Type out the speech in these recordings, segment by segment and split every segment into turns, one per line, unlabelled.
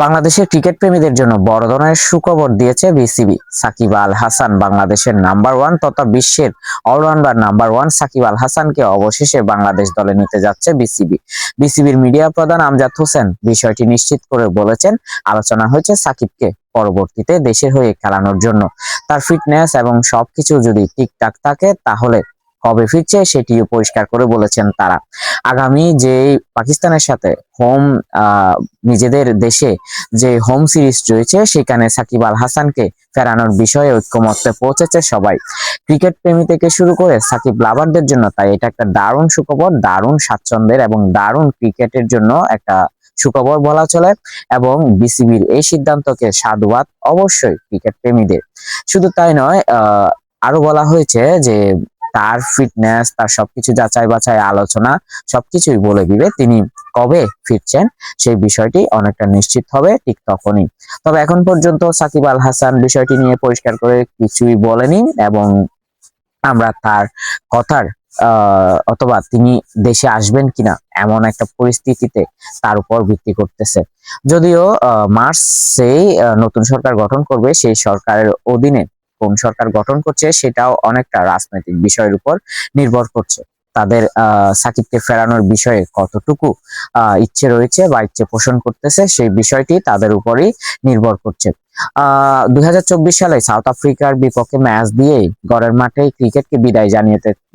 বাংলাদেশের ক্রিকেট প্রেমীদের জন্য বড় ধরনের সুখবর দিয়েছে বিসিবি। সাকিব আল হাসান বাংলাদেশের নাম্বার ওয়ান তথা বিশ্বের allrounder number one Shakib Al হাসানকে অবশেষে বাংলাদেশ দলে নিতে যাচ্ছে বিসিবি। বিসিবির মিডিয়া প্রধান আমজাদ হোসেন বিষয়টি নিশ্চিত করে বলেছেন, আলোচনা হয়েছে সাকিবকে পরবর্তীতে দেশের হয়ে খেলানোর জন্য। তার ফিটনেস এবং সবকিছু যদি ঠিকঠাক থাকে তাহলে কবে ফিরছে সেটিও পরিষ্কার করে বলেছেন তারা। আগামী যে পাকিস্তানের সাথে হোম নিজেদের দেশে যে হোম সিরিজ রয়েছে সেখানে সাকিব আল হাসানকে ফেরানোর বিষয়ে ঐক্যমত্যে পৌঁছেছে সবাই, ক্রিকেট প্রেমী থেকে শুরু করে সাকিব লাভারদের জন্য। তাই এটা একটা দারুণ সুখবর, দারুণ স্বাচ্ছন্দ্যের এবং দারুণ ক্রিকেটের জন্য একটা সুখবর বলা চলে। এবং বিসিবির এই সিদ্ধান্তকে সাধুবাদ অবশ্যই ক্রিকেট প্রেমীদের। শুধু তাই নয়, আরো বলা হয়েছে যে তার ফিটনেস, তার সবকিছু যাচাই বাছাই আলোচনা সবকিছুই বলে দিবে তিনি কবে ফিরছেন সেই বিষয়টি অনেকটা নিশ্চিত হবে ঠিক তখনই। তবে এখন পর্যন্ত সাকিব আল হাসান বিষয়টি নিয়ে পরিষ্কার করে কিছুই বলেনি এবং আমরা তার কথার অথবা তিনি দেশে আসবেন কিনা এমন একটা পরিস্থিতিতে তার উপর ভিত্তি করতেছে। যদিও মার্চেই নতুন সরকার গঠন করবে, সেই সরকারের অধীনে কোন সরকার গঠন করছে সেটাও অনেকটা রাজনৈতিক বিষয়ের উপর নির্ভর করছে। তাদের সাকিবকে ফেরানোর বিষয়ে কতটুকু ইচ্ছে রয়েছে বা ইচ্ছে পোষণ করতেছে সেই বিষয়টি তাদের উপরই নির্ভর করছে। 2024 সালে সাউথ আফ্রিকার বিপক্ষে ম্যাচ দিয়েই ঘরের মাঠেই ক্রিকেটকে বিদায়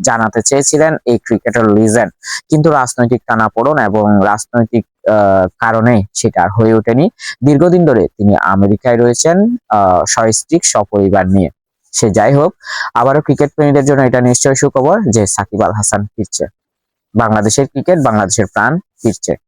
জানাতে চেয়েছিলেন এই ক্রিকেটার লিজেন্ড, কিন্তু রাজনৈতিক টানাপোড়েন এবং রাজনৈতিক কারণে সেটা আর হয়ে ওঠেনি। দীর্ঘদিন ধরে তিনি আমেরিকায় রয়েছেন সস্ত্রীক সপরিবার নিয়ে। সে যাই হোক, আবারও ক্রিকেট প্রেমীদের জন্য এটা নিশ্চয়ই সুখবর যে সাকিব আল হাসান ফিরছে, বাংলাদেশের ক্রিকেট, বাংলাদেশের প্রাণ ফিরছে।